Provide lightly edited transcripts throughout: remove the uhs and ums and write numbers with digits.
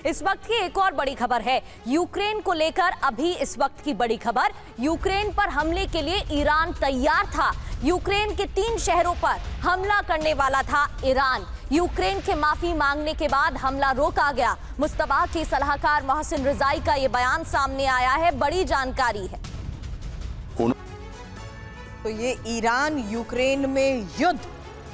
इस वक्त की एक और बड़ी खबर है यूक्रेन को लेकर। अभी इस वक्त की बड़ी खबर, यूक्रेन पर हमले के लिए ईरान तैयार था। यूक्रेन के 3 शहरों पर हमला करने वाला था ईरान। यूक्रेन के माफी मांगने के बाद हमला रोका गया। मुस्तबा की सलाहकार मोहसिन रिजाई का यह बयान सामने आया है, बड़ी जानकारी है। तो ये ईरान यूक्रेन में युद्ध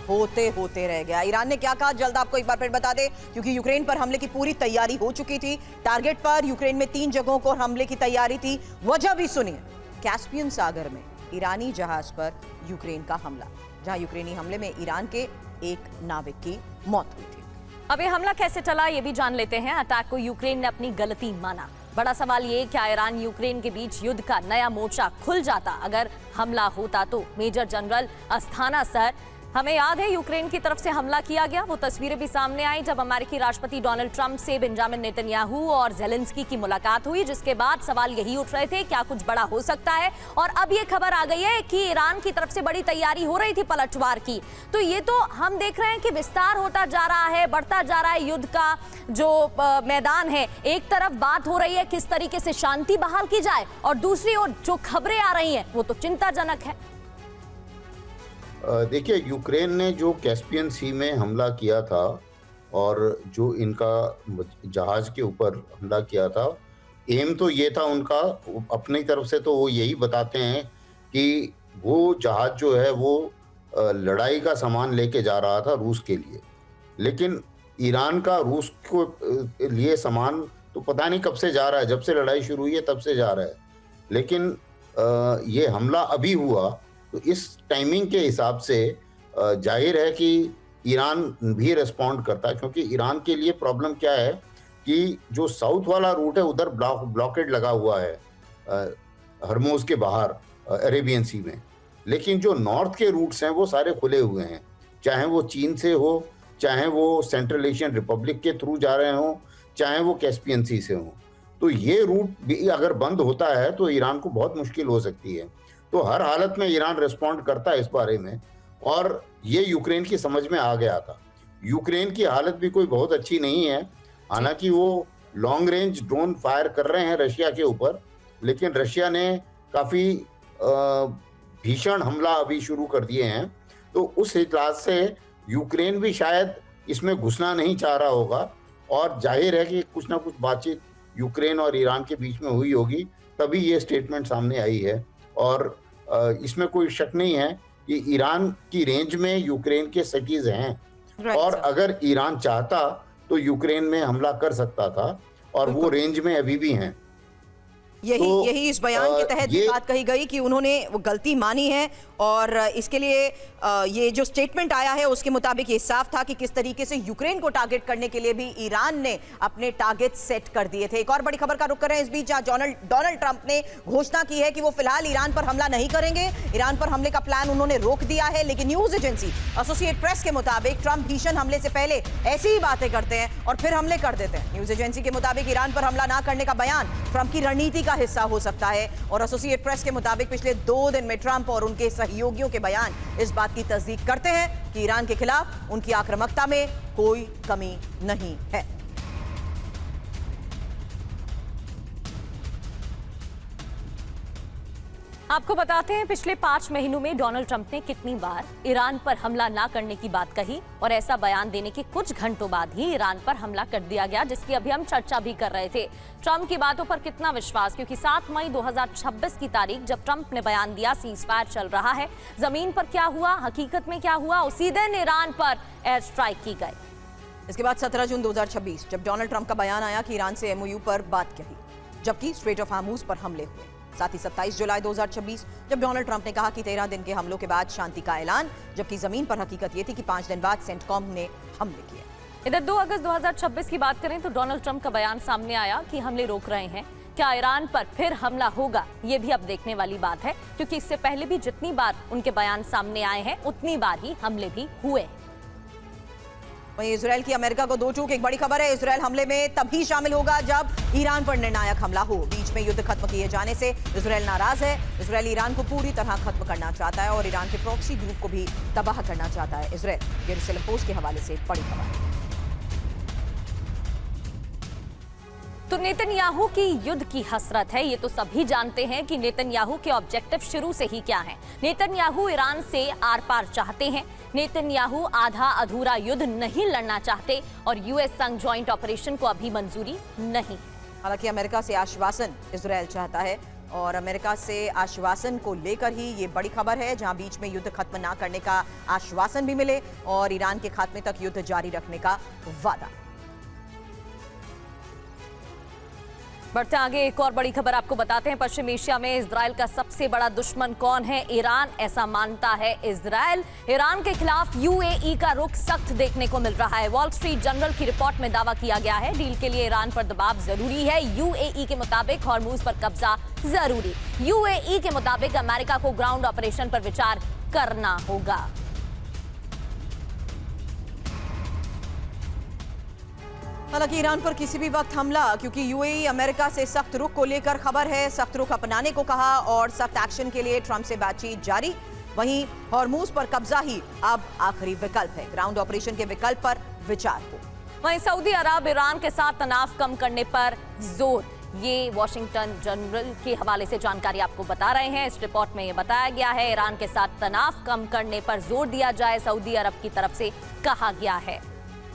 होते होते रह गया। ईरान ने क्या कहा जल्द आपको एक बार फिर बता दें, क्योंकि यूक्रेन पर हमले की पूरी तैयारी हो चुकी थी। टारगेट पर यूक्रेन में 3 जगहों को हमले की तैयारी थी। वजह भी सुनिए, कैस्पियन सागर में ईरानी जहाज पर यूक्रेन का हमला, जहां यूक्रेनी हमले में ईरान के एक नाविक की मौत हुई थी। अब ये हमला कैसे चला ये भी जान लेते हैं। अटैक को यूक्रेन ने अपनी गलती माना। बड़ा सवाल ये, क्या ईरान यूक्रेन के बीच युद्ध का नया मोर्चा खुल जाता अगर हमला होता तो? मेजर जनरल अस्थाना सर, हमें याद है यूक्रेन की तरफ से हमला किया गया। वो तस्वीरें भी सामने आई जब अमेरिकी राष्ट्रपति डोनाल्ड ट्रंप से बेंजामिन नेतन्याहू और ज़ेलेंस्की की मुलाकात हुई, जिसके बाद सवाल यही उठ रहे थे क्या कुछ बड़ा हो सकता है। और अब ये खबर आ गई है कि ईरान की तरफ से बड़ी तैयारी हो रही थी पलटवार की। तो ये तो हम देख रहे हैं कि विस्तार होता जा रहा है, बढ़ता जा रहा है युद्ध का जो मैदान है। एक तरफ बात हो रही है किस तरीके से शांति बहाल की जाए, और दूसरी ओर जो खबरें आ रही हैं वो तो चिंताजनक है। देखिए, यूक्रेन ने जो कैस्पियन सी में हमला किया था और जो इनका जहाज के ऊपर हमला किया था, एम तो ये था उनका, अपनी तरफ से तो वो यही बताते हैं कि वो जहाज जो है वो लड़ाई का सामान लेके जा रहा था रूस के लिए। लेकिन ईरान का रूस को लिए सामान तो पता नहीं कब से जा रहा है, जब से लड़ाई शुरू हुई है तब से जा रहा है। लेकिन ये हमला अभी हुआ तो इस टाइमिंग के हिसाब से जाहिर है कि ईरान भी रिस्पॉन्ड करता है, क्योंकि ईरान के लिए प्रॉब्लम क्या है कि जो साउथ वाला रूट है उधर ब्लॉकेड लगा हुआ है हरमुज के बाहर अरेबियन सी में। लेकिन जो नॉर्थ के रूट्स हैं वो सारे खुले हुए हैं, चाहे वो चीन से हो, चाहे वो सेंट्रल एशियन रिपब्लिक के थ्रू जा रहे हों, चाहे वो कैस्पियन सी से हों। तो ये रूट भी अगर बंद होता है तो ईरान को बहुत मुश्किल हो सकती है। तो हर हालत में ईरान रिस्पॉन्ड करता है इस बारे में, और ये यूक्रेन की समझ में आ गया था। यूक्रेन की हालत भी कोई बहुत अच्छी नहीं है, हालांकि वो लॉन्ग रेंज ड्रोन फायर कर रहे हैं रशिया के ऊपर, लेकिन रशिया ने काफ़ी भीषण हमला अभी शुरू कर दिए हैं। तो उस लिहाज से यूक्रेन भी शायद इसमें घुसना नहीं चाह रहा होगा, और जाहिर है कि कुछ ना कुछ बातचीत यूक्रेन और ईरान के बीच में हुई होगी, तभी ये स्टेटमेंट सामने आई है। और इसमें कोई शक नहीं है कि ईरान की रेंज में यूक्रेन के सिटीज हैं, और अगर ईरान चाहता तो यूक्रेन में हमला कर सकता था, और वो रेंज में अभी भी हैं। यही इस बयान के तहत ये बात कही गई कि उन्होंने वो गलती मानी है, और इसके लिए ये जो स्टेटमेंट आया है उसके मुताबिक ये साफ था कि किस तरीके से यूक्रेन को टारगेट करने के लिए भी ईरान ने अपने टारगेट सेट कर दिए थे। एक और बड़ी खबर का रुख कर रहे हैं इस बीच, जहां डोनाल्ड ट्रंप ने घोषणा की है कि वो फिलहाल ईरान पर हमला नहीं करेंगे। ईरान पर हमले का प्लान उन्होंने रोक दिया है, लेकिन न्यूज एजेंसी एसोसिएट प्रेस के मुताबिक ट्रंप भीषण हमले से पहले ऐसी ही बातें करते हैं और फिर हमले कर देते हैं। न्यूज एजेंसी के मुताबिक ईरान पर हमला ना करने का बयान ट्रंप की रणनीति का हिस्सा हो सकता है, और एसोसिएट प्रेस के मुताबिक पिछले 2 दिन में ट्रंप और उनके सहयोगियों के बयान इस बात की तस्दीक करते हैं कि ईरान के खिलाफ उनकी आक्रामकता में कोई कमी नहीं है। आपको बताते हैं पिछले 5 महीनों में डोनाल्ड ट्रंप ने कितनी बार ईरान पर हमला ना करने की बात कही, और ऐसा बयान देने के कुछ घंटों बाद ही ईरान पर हमला कर दिया गया, जिसकी अभी हम चर्चा भी कर रहे थे। ट्रंप की बातों पर कितना विश्वास, क्योंकि 7 मई 2026 की तारीख जब ट्रंप ने बयान दिया सीज फायर चल रहा है, जमीन पर क्या हुआ, हकीकत में क्या हुआ, उसी दिन ईरान पर एयर स्ट्राइक की गई। इसके बाद 17 जून 2026 जब डोनाल्ड ट्रंप का बयान आया कि ईरान से एमओयू पर बात कही, जबकि स्ट्रेट ऑफ हार्मूज पर हमले हुए। साथ ही 27 जुलाई 2026 जब डोनाल्ड ट्रंप ने कहा कि 13 दिन के हमलों के बाद शांति का ऐलान, जबकि जमीन पर हकीकत ये थी कि 5 दिन बाद सेंटकॉम ने हमले किए। इधर 2 अगस्त 2026 की बात करें तो डोनाल्ड ट्रंप का बयान सामने आया कि हमले रोक रहे हैं। क्या ईरान पर फिर हमला होगा, ये भी अब देखने वाली बात है, क्योंकि इससे पहले भी जितनी बार उनके बयान सामने आए हैं उतनी बार ही हमले भी हुए। वहीं इजरायल की अमेरिका को 2 टूक। एक बड़ी खबर है, इजरायल हमले में तभी शामिल होगा जब ईरान पर निर्णायक हमला हो। बीच में युद्ध खत्म किए जाने से इजरायल नाराज है। इजरायल ईरान को पूरी तरह खत्म करना चाहता है और ईरान के प्रॉक्सी ग्रुप को भी तबाह करना चाहता है इजरायल। जेरूसलम पोस्ट के हवाले से बड़ी खबर। तो नेतन्याहू की युद्ध की हसरत है, ये तो सभी जानते हैं कि नेतन्याहू के ऑब्जेक्टिव शुरू से ही क्या हैं। नेतन्याहू ईरान से आर पार चाहते हैं। नेतन्याहू आधा अधूरा युद्ध नहीं लड़ना चाहते और यूएस संग ज्वाइंट ऑपरेशन को अभी मंजूरी नहीं। हालांकि अमेरिका से आश्वासन इजरायल चाहता है और अमेरिका से आश्वासन को लेकर ही ये बड़ी खबर है, जहां बीच में युद्ध खत्म ना करने का आश्वासन भी मिले और ईरान के खात्मे तक युद्ध जारी रखने का वादा। बढ़ते आगे एक और बड़ी खबर आपको बताते हैं। पश्चिम एशिया में इजरायल का सबसे बड़ा दुश्मन कौन है? ईरान, ऐसा मानता है इजरायल। ईरान के खिलाफ यूएई का रुख सख्त देखने को मिल रहा है। वॉल स्ट्रीट जर्नल की रिपोर्ट में दावा किया गया है डील के लिए ईरान पर दबाव जरूरी है। यूएई के मुताबिक हॉर्मुज पर कब्जा जरूरी। यूएई के मुताबिक अमेरिका को ग्राउंड ऑपरेशन पर विचार करना होगा। हालांकि ईरान पर किसी भी वक्त हमला, क्योंकि यूएई अमेरिका से सख्त रुख को लेकर खबर है, सख्त रुख अपनाने को कहा और सख्त एक्शन के लिए ट्रंप से बातचीत जारी। वहीं हॉर्मुज पर कब्जा ही अब आखिरी विकल्प है। ग्राउंड ऑपरेशन के विकल्प पर विचार हो। वहीं सऊदी अरब ईरान के साथ तनाव कम करने पर जोर, ये वॉशिंगटन जर्नल के हवाले से जानकारी आपको बता रहे हैं। इस रिपोर्ट में ये बताया गया है ईरान के साथ तनाव कम करने पर जोर दिया जाए, सऊदी अरब की तरफ से कहा गया है।